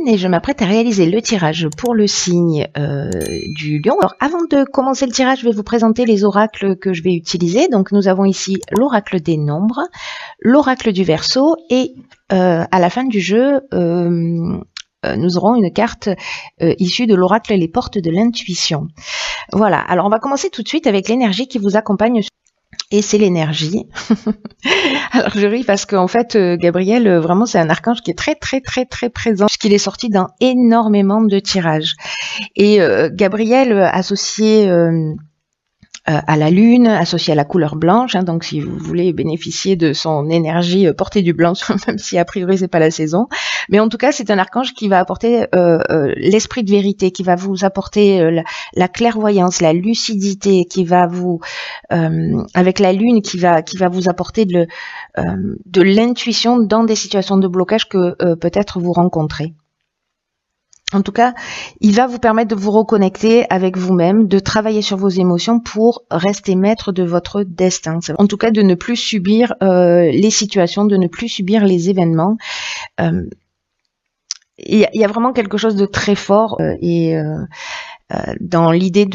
Caroline et je m'apprête à réaliser le tirage pour le signe du lion. Alors avant de commencer le tirage, je vais vous présenter les oracles que je vais utiliser. Donc nous avons ici l'oracle des nombres, l'oracle du Verseau et à la fin du jeu, nous aurons une carte issue de l'oracle Les Portes de l'Intuition. Voilà, alors on va commencer tout de suite avec l'énergie qui vous accompagne. Et c'est l'énergie. Alors je ris parce qu'en fait, Gabriel, vraiment c'est un archange qui est très présent, puisqu'il est sorti dans énormément de tirages. Et Gabriel associé à la lune, associé à la couleur blanche, hein, donc si vous voulez bénéficier de son énergie, portez du blanc, même si a priori c'est pas la saison. Mais en tout cas, c'est un archange qui va apporter l'esprit de vérité, qui va vous apporter la clairvoyance, la lucidité, qui va vous, avec la lune, qui va vous apporter de l'intuition dans des situations de blocage que peut-être vous rencontrez. En tout cas, il va vous permettre de vous reconnecter avec vous-même, de travailler sur vos émotions pour rester maître de votre destin. En tout cas, de ne plus subir les situations, de ne plus subir les événements. Il y a vraiment quelque chose de très fort dans l'idée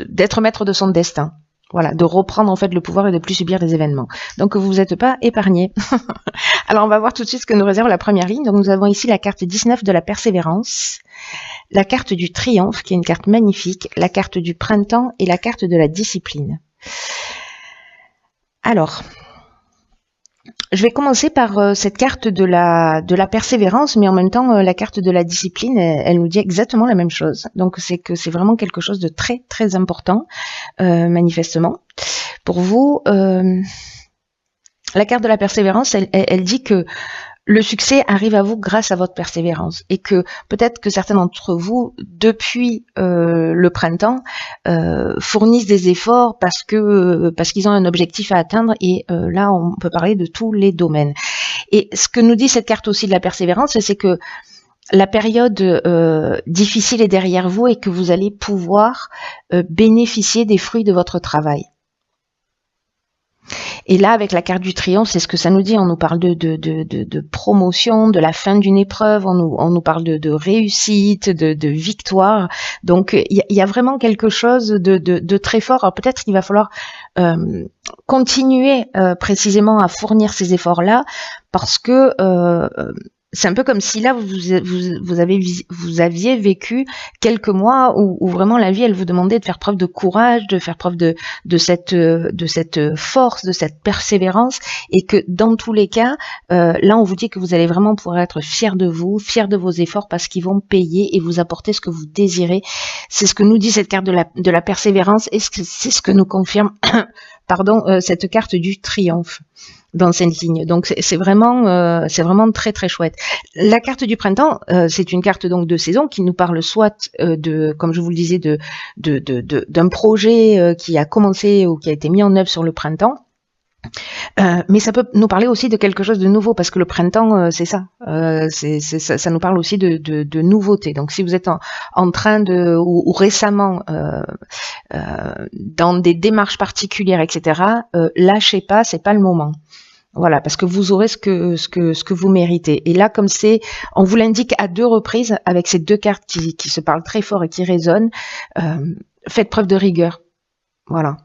d'être maître de son destin. Voilà, de reprendre en fait le pouvoir et de plus subir les événements. Donc vous n'êtes pas épargné. Alors on va voir tout de suite ce que nous réserve la première ligne. Donc nous avons ici la carte 19 de la persévérance, la carte du triomphe qui est une carte magnifique, la carte du printemps et la carte de la discipline. Alors, je vais commencer par cette carte de la persévérance, mais en même temps la carte de la discipline, elle nous dit exactement la même chose. Donc c'est que c'est vraiment quelque chose de très important, manifestement. Pour vous, la carte de la persévérance, elle dit que le succès arrive à vous grâce à votre persévérance et que peut-être que certains d'entre vous, depuis le printemps, fournissent des efforts parce qu'ils ont un objectif à atteindre et là, on peut parler de tous les domaines. Et ce que nous dit cette carte aussi de la persévérance, c'est que la période difficile est derrière vous et que vous allez pouvoir bénéficier des fruits de votre travail. Et là, avec la carte du triomphe, c'est ce que ça nous dit. On nous parle de promotion, de la fin d'une épreuve, on nous parle de réussite, de victoire. Donc, il y a vraiment quelque chose de très fort. Alors peut-être qu'il va falloir continuer précisément à fournir ces efforts-là, parce que c'est un peu comme si là vous aviez vécu quelques mois où vraiment la vie elle vous demandait de faire preuve de courage, de faire preuve de cette force, de cette persévérance, et que dans tous les cas là on vous dit que vous allez vraiment pouvoir être fiers de vous, fiers de vos efforts, parce qu'ils vont payer et vous apporter ce que vous désirez. C'est ce que nous dit cette carte de la persévérance et c'est ce que nous confirme cette carte du triomphe dans cette ligne. Donc c'est vraiment très chouette. La carte du printemps, c'est une carte donc de saison qui nous parle soit comme je vous le disais, d'un projet qui a commencé ou qui a été mis en œuvre sur le printemps. Mais ça peut nous parler aussi de quelque chose de nouveau, parce que le printemps, c'est ça. Ça nous parle aussi de nouveauté. Donc, si vous êtes en train ou récemment dans des démarches particulières, etc., lâchez pas, c'est pas le moment. Voilà, parce que vous aurez ce que vous méritez. Et là, comme on vous l'indique à 2 reprises avec ces 2 cartes qui se parlent très fort et qui résonnent, faites preuve de rigueur. Voilà.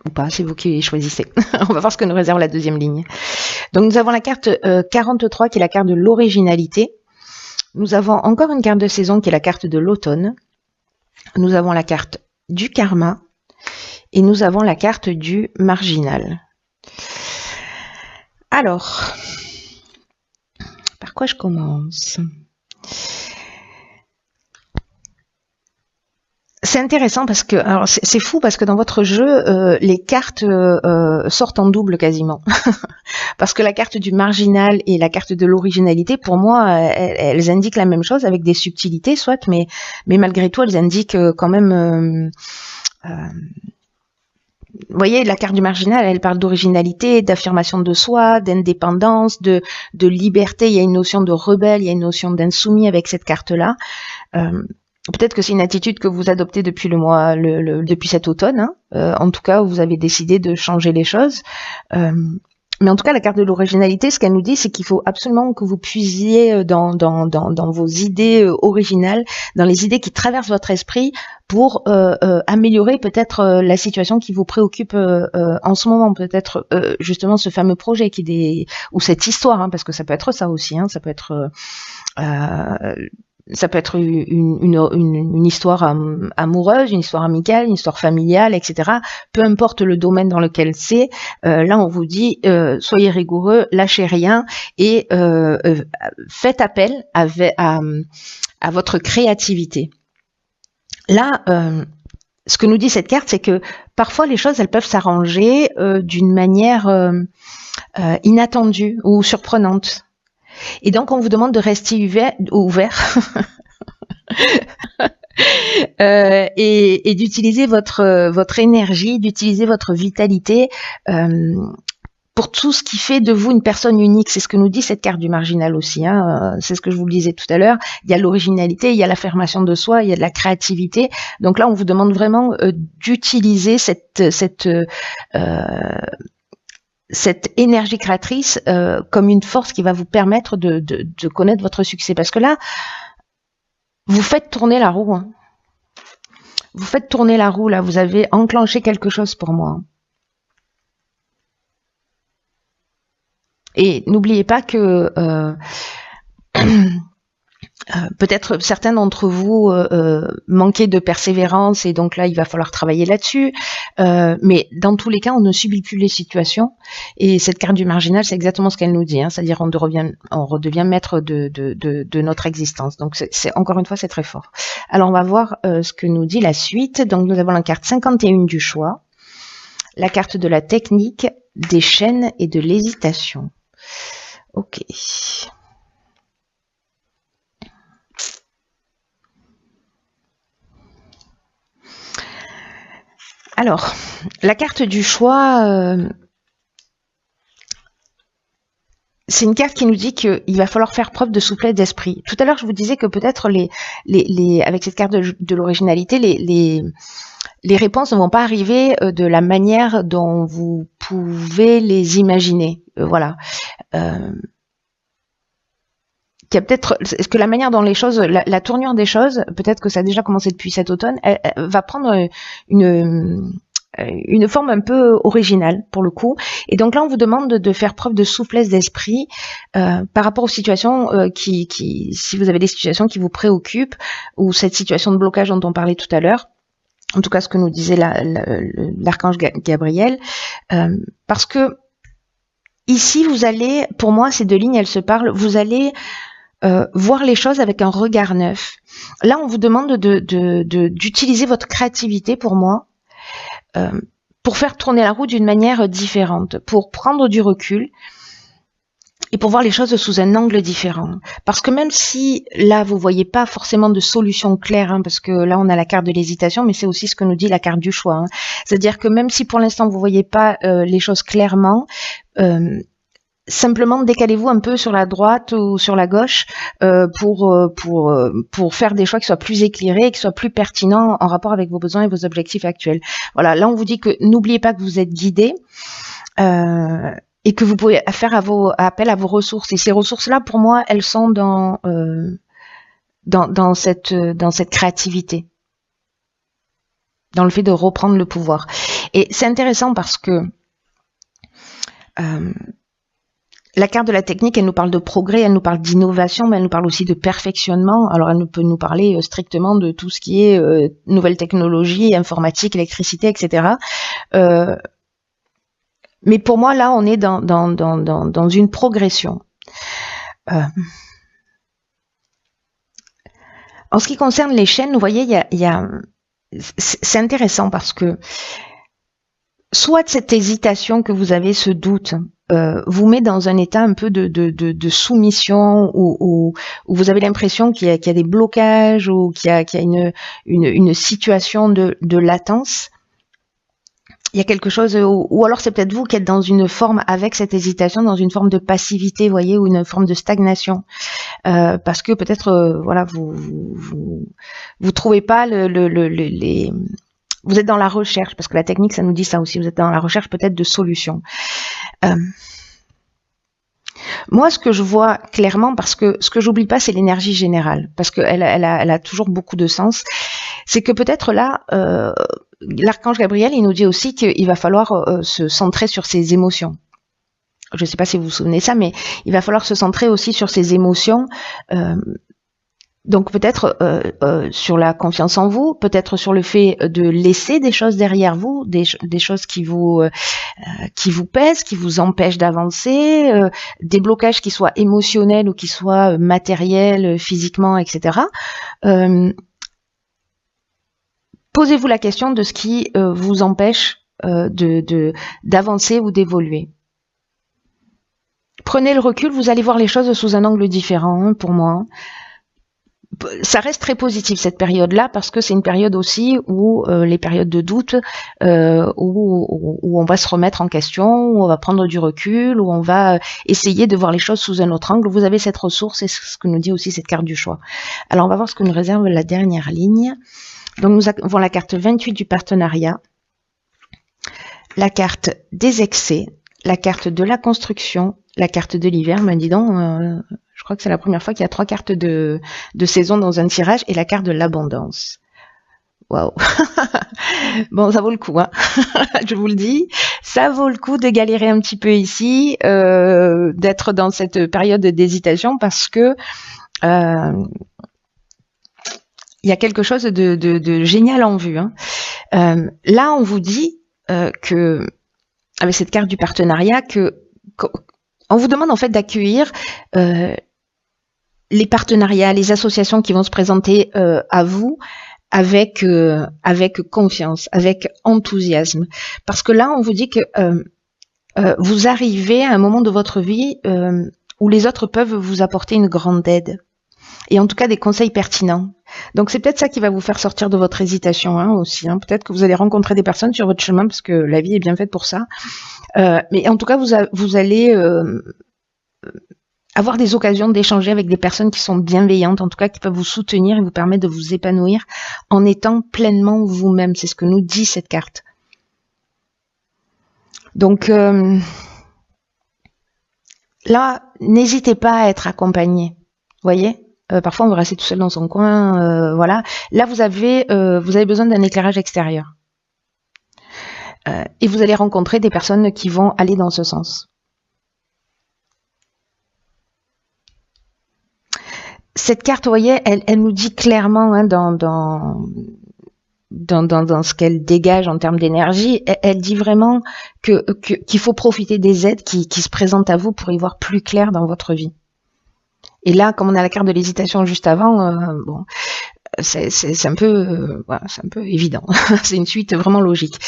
Ou pas, c'est vous qui choisissez. On va voir ce que nous réserve la deuxième ligne. Donc nous avons la carte 43 qui est la carte de l'originalité. Nous avons encore une carte de saison qui est la carte de l'automne. Nous avons la carte du karma et nous avons la carte du marginal. Alors, par quoi je commence ? C'est intéressant parce que, alors c'est fou parce que dans votre jeu, les cartes sortent en double quasiment. Parce que la carte du marginal et la carte de l'originalité, pour moi, elles indiquent la même chose avec des subtilités, soit, mais malgré tout, elles indiquent quand même... vous voyez, la carte du marginal, elle parle d'originalité, d'affirmation de soi, d'indépendance, de liberté. Il y a une notion de rebelle, il y a une notion d'insoumis avec cette carte-là. Peut-être que c'est une attitude que vous adoptez depuis depuis cet automne. Hein. En tout cas, vous avez décidé de changer les choses. Mais en tout cas, la carte de l'originalité, ce qu'elle nous dit, c'est qu'il faut absolument que vous puisiez dans vos idées originales, dans les idées qui traversent votre esprit pour améliorer peut-être la situation qui vous préoccupe en ce moment, peut-être justement ce fameux projet ou cette histoire, hein, parce que ça peut être ça aussi, hein, ça peut être une histoire amoureuse, une histoire amicale, une histoire familiale, etc. Peu importe le domaine dans lequel c'est, là on vous dit soyez rigoureux, lâchez rien et faites appel à votre créativité. Là, ce que nous dit cette carte, c'est que parfois les choses elles peuvent s'arranger d'une manière inattendue ou surprenante. Et donc, on vous demande de rester ouvert et d'utiliser votre énergie, d'utiliser votre vitalité pour tout ce qui fait de vous une personne unique. C'est ce que nous dit cette carte du marginal aussi. Hein. C'est ce que je vous le disais tout à l'heure. Il y a l'originalité, il y a l'affirmation de soi, il y a de la créativité. Donc là, on vous demande vraiment d'utiliser cette énergie créatrice comme une force qui va vous permettre de connaître votre succès. Parce que là, vous faites tourner la roue. Hein. Vous faites tourner la roue, là. Vous avez enclenché quelque chose pour moi. Et n'oubliez pas que peut-être certains d'entre vous manquaient de persévérance et donc là il va falloir travailler là-dessus, mais dans tous les cas on ne subit plus les situations et cette carte du marginal c'est exactement ce qu'elle nous dit, hein, c'est-à-dire on redevient maître de notre existence. Donc c'est encore une fois c'est très fort. Alors on va voir ce que nous dit la suite. Donc nous avons la carte 51 du choix, la carte de la technique, des chaînes et de l'hésitation. Ok. Alors, la carte du choix, c'est une carte qui nous dit qu'il va falloir faire preuve de souplesse d'esprit. Tout à l'heure, je vous disais que peut-être avec cette carte de l'originalité, les réponses ne vont pas arriver de la manière dont vous pouvez les imaginer. Voilà. Qu'il y a peut-être, est-ce que la manière dont les choses, la tournure des choses, peut-être que ça a déjà commencé depuis cet automne, elle va prendre une forme un peu originale pour le coup. Et donc là, on vous demande de faire preuve de souplesse d'esprit par rapport aux situations si vous avez des situations qui vous préoccupent ou cette situation de blocage dont on parlait tout à l'heure. En tout cas, ce que nous disait l'archange Gabriel, parce que ici, vous allez, pour moi, ces deux lignes, elles se parlent. Vous allez voir les choses avec un regard neuf. Là, on vous demande d'utiliser votre créativité pour moi, pour faire tourner la roue d'une manière différente, pour prendre du recul et pour voir les choses sous un angle différent. Parce que même si là, vous voyez pas forcément de solution claire, hein, parce que là, on a la carte de l'hésitation, mais c'est aussi ce que nous dit la carte du choix. Hein. C'est-à-dire que même si pour l'instant, vous voyez pas les choses clairement, simplement décalez-vous un peu sur la droite ou sur la gauche pour faire des choix qui soient plus éclairés et qui soient plus pertinents en rapport avec vos besoins et vos objectifs actuels. Voilà, là on vous dit que n'oubliez pas que vous êtes guidé et que vous pouvez faire appel à vos ressources. Et ces ressources-là, pour moi, elles sont dans cette créativité, dans le fait de reprendre le pouvoir. Et c'est intéressant parce que la carte de la technique, elle nous parle de progrès, elle nous parle d'innovation, mais elle nous parle aussi de perfectionnement. Alors, elle peut nous parler strictement de tout ce qui est nouvelles technologies, informatique, électricité, etc. Mais pour moi, là, on est dans une progression. En ce qui concerne les chaînes, vous voyez, c'est intéressant parce que soit cette hésitation que vous avez, ce doute, vous met dans un état un peu de soumission où vous avez l'impression qu'il y a des blocages ou qu'il y a une situation de latence. Il y a quelque chose, ou alors c'est peut-être vous qui êtes dans une forme avec cette hésitation, dans une forme de passivité, vous voyez, ou une forme de stagnation, parce que peut-être, voilà, vous trouvez pas vous êtes dans la recherche, parce que la technique, ça nous dit ça aussi, vous êtes dans la recherche peut-être de solutions. Moi, ce que je vois clairement, parce que ce que j'oublie pas, c'est l'énergie générale, parce qu'elle elle a toujours beaucoup de sens, c'est que peut-être là, l'archange Gabriel, il nous dit aussi qu'il va falloir se centrer sur ses émotions. Je ne sais pas si vous vous souvenez ça, mais il va falloir se centrer aussi sur ses émotions. Donc peut-être sur la confiance en vous, peut-être sur le fait de laisser des choses derrière vous, des choses qui vous pèsent, qui vous empêchent d'avancer, des blocages qui soient émotionnels ou qui soient matériels, physiquement, etc. Posez-vous la question de ce qui vous empêche d'avancer ou d'évoluer. Prenez le recul, vous allez voir les choses sous un angle différent, hein, pour moi. Ça reste très positif cette période-là, parce que c'est une période aussi où les périodes de doute, où on va se remettre en question, où on va prendre du recul, où on va essayer de voir les choses sous un autre angle. Vous avez cette ressource, et c'est ce que nous dit aussi cette carte du choix. Alors on va voir ce que nous réserve la dernière ligne. Donc nous avons la carte 28 du partenariat, la carte des excès, la carte de la construction, la carte de l'hiver. Ben dis donc, je crois que c'est la première fois qu'il y a 3 cartes de saison dans un tirage, et la carte de l'abondance. Waouh. Bon, ça vaut le coup, hein. Je vous le dis, ça vaut le coup de galérer un petit peu ici, d'être dans cette période d'hésitation, parce que il y a quelque chose de génial en vue, hein. Là, on vous dit que, avec cette carte du partenariat, on vous demande en fait d'accueillir les partenariats, les associations qui vont se présenter à vous avec confiance, avec enthousiasme. Parce que là, on vous dit que vous arrivez à un moment de votre vie où les autres peuvent vous apporter une grande aide. Et en tout cas, des conseils pertinents. Donc, c'est peut-être ça qui va vous faire sortir de votre hésitation, hein, aussi. Hein. Peut-être que vous allez rencontrer des personnes sur votre chemin, parce que la vie est bien faite pour ça. Mais en tout cas, vous allez avoir des occasions d'échanger avec des personnes qui sont bienveillantes, en tout cas qui peuvent vous soutenir et vous permettre de vous épanouir en étant pleinement vous-même. C'est ce que nous dit cette carte. Donc là, n'hésitez pas à être accompagné. Vous voyez, parfois on veut rester tout seul dans son coin, voilà. Là, vous avez besoin d'un éclairage extérieur. Et vous allez rencontrer des personnes qui vont aller dans ce sens. Cette carte, vous voyez, elle nous dit clairement, hein, dans ce qu'elle dégage en termes d'énergie, elle dit vraiment qu'il faut profiter des aides qui se présentent à vous pour y voir plus clair dans votre vie. Et là, comme on a la carte de l'hésitation juste avant, bon, c'est un peu évident. C'est une suite vraiment logique.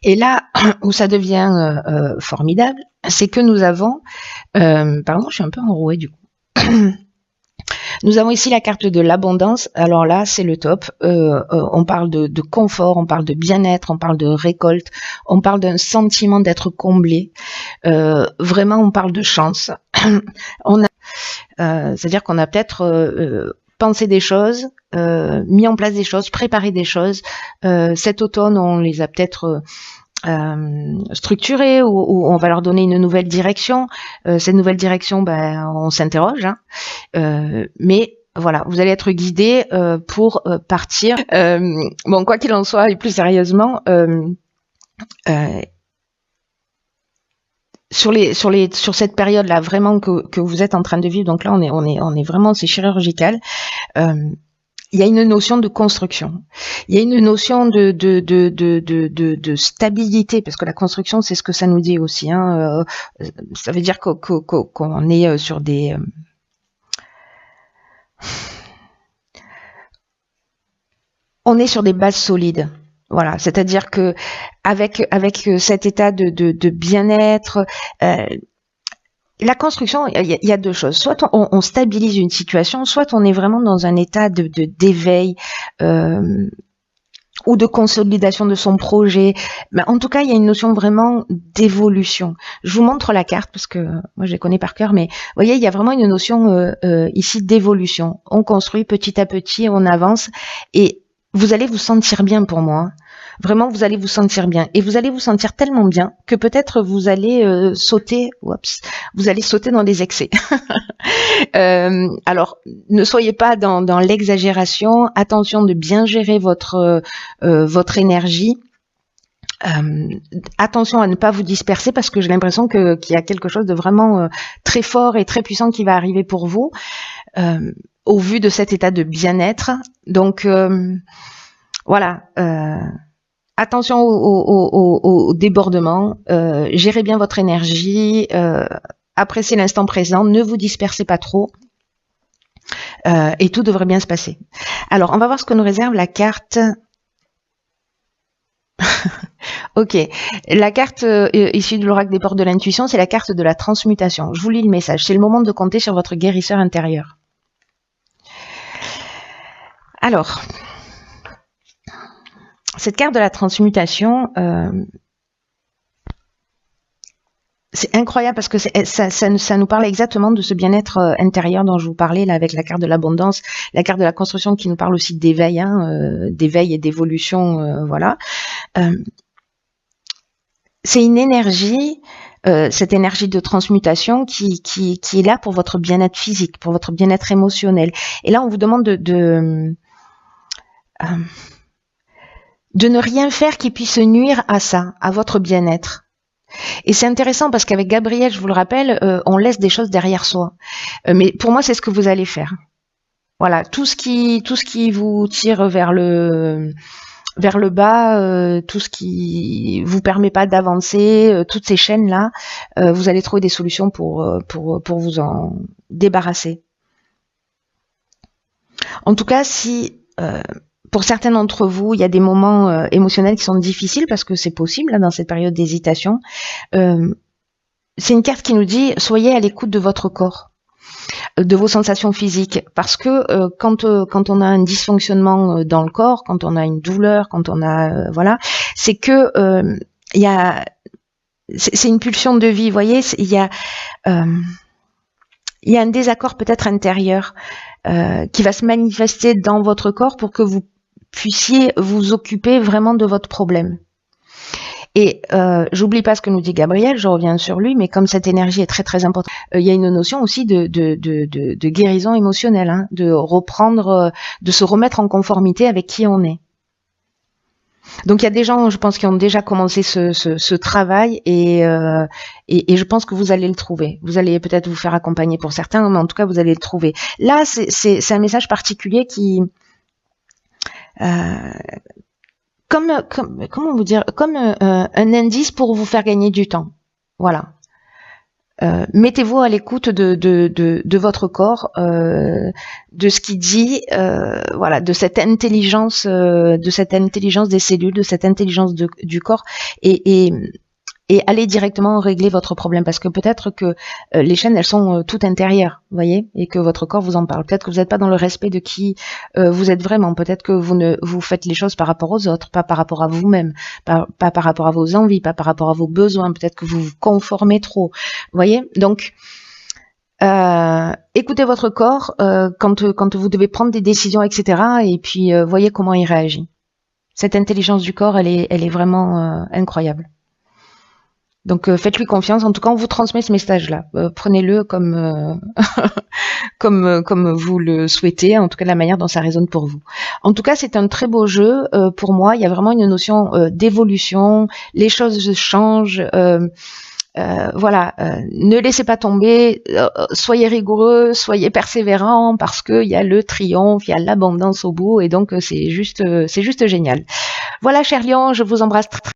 Et là où ça devient formidable, c'est que nous avons, pardon, je suis un peu enrouée du coup. Nous avons ici la carte de l'abondance. Alors là, c'est le top. On parle de confort, on parle de bien-être, on parle de récolte, on parle d'un sentiment d'être comblé. Vraiment, on parle de chance. C'est-à-dire qu'on a peut-être pensé des choses, mis en place des choses, préparé des choses. Cet automne, on les a peut-être structurées, ou on va leur donner une nouvelle direction. Cette nouvelle direction, ben, on s'interroge, hein. Mais voilà, vous allez être guidé pour partir. Bon, quoi qu'il en soit, et plus sérieusement, sur cette période-là, vraiment que vous êtes en train de vivre. Donc là, on est vraiment, c'est chirurgical. Il y a une notion de construction. Il y a une notion de stabilité, parce que la construction, c'est ce que ça nous dit aussi, hein. Ça veut dire qu'on est sur des on est sur des bases solides. Voilà, c'est-à-dire que avec cet état de bien-être, la construction, il y a deux choses. Soit on stabilise une situation, soit on est vraiment dans un état d'éveil ou de consolidation de son projet. Mais en tout cas, il y a une notion vraiment d'évolution. Je vous montre la carte parce que moi je les connais par cœur, mais vous voyez, il y a vraiment une notion ici d'évolution. On construit petit à petit, on avance, et vous allez vous sentir bien, pour moi. Vraiment, vous allez vous sentir bien. Et vous allez vous sentir tellement bien que peut-être vous allez sauter, vous allez sauter dans les excès. Alors, ne soyez pas dans l'exagération. Attention de bien gérer votre énergie. Attention à ne pas vous disperser parce que j'ai l'impression qu'il y a quelque chose de vraiment très fort et très puissant qui va arriver pour vous au vu de cet état de bien-être. Donc, voilà. Attention au débordement, gérez bien votre énergie, appréciez l'instant présent, ne vous dispersez pas trop et tout devrait bien se passer. Alors, on va voir ce que nous réserve la carte. Ok, la carte issue de l'oracle des portes de l'intuition, c'est la carte de la transmutation. Je vous lis le message, c'est le moment de compter sur votre guérisseur intérieur. Alors... cette carte de la transmutation, c'est incroyable parce que ça nous parle exactement de ce bien-être intérieur dont je vous parlais là avec la carte de l'abondance, la carte de la construction qui nous parle aussi d'éveil, d'éveil et d'évolution, voilà. C'est une énergie, cette énergie de transmutation qui est là pour votre bien-être physique, pour votre bien-être émotionnel. Et là, on vous demande de ne rien faire qui puisse nuire à ça, à votre bien-être. Et c'est intéressant parce qu'avec Gabriel, je vous le rappelle, on laisse des choses derrière soi. Mais pour moi, c'est ce que vous allez faire. Voilà, tout ce qui vous tire vers le bas, tout ce qui vous permet pas d'avancer, toutes ces chaînes-là, vous allez trouver des solutions pour vous en débarrasser. En tout cas, si... pour certains d'entre vous, il y a des moments émotionnels qui sont difficiles parce que c'est possible là, dans cette période d'hésitation. C'est une carte qui nous dit soyez à l'écoute de votre corps, de vos sensations physiques, parce que quand on a un dysfonctionnement dans le corps, quand on a une douleur, quand on a voilà, c'est que c'est une pulsion de vie. Vous voyez, il y a un désaccord peut-être intérieur qui va se manifester dans votre corps pour que vous puissiez vous occuper vraiment de votre problème. Et j'oublie pas ce que nous dit Gabriel, je reviens sur lui, mais comme cette énergie est très très importante, il y a une notion aussi de guérison émotionnelle, hein, de reprendre, de se remettre en conformité avec qui on est. Donc il y a des gens, je pense, qui ont déjà commencé ce travail et je pense que vous allez le trouver. Vous allez peut-être vous faire accompagner pour certains, mais en tout cas vous allez le trouver. Là, c'est un message particulier qui comment vous dire, comme un indice pour vous faire gagner du temps. Voilà. Mettez-vous à l'écoute de votre corps, de ce qu'il dit, voilà, de cette intelligence des cellules, de cette intelligence du corps, et allez directement régler votre problème, parce que peut-être que les chaînes, elles sont toutes intérieures, vous voyez, et que votre corps vous en parle. Peut-être que vous n'êtes pas dans le respect de qui vous êtes vraiment. Peut-être que vous faites les choses par rapport aux autres, pas par rapport à vous-même, pas par rapport à vos envies, pas par rapport à vos besoins. Peut-être que vous vous conformez trop, vous voyez. Donc, écoutez votre corps quand vous devez prendre des décisions, etc. Et puis voyez comment il réagit. Cette intelligence du corps, elle est vraiment incroyable. Donc faites-lui confiance. En tout cas, on vous transmet ce message-là. Prenez-le comme comme vous le souhaitez. En tout cas, la manière dont ça résonne pour vous. En tout cas, c'est un très beau jeu. Pour moi, il y a vraiment une notion d'évolution. Les choses changent. Voilà, ne laissez pas tomber. Soyez rigoureux, soyez persévérants, parce que il y a le triomphe, il y a l'abondance au bout, et donc c'est juste génial. Voilà, chers lions, je vous embrasse très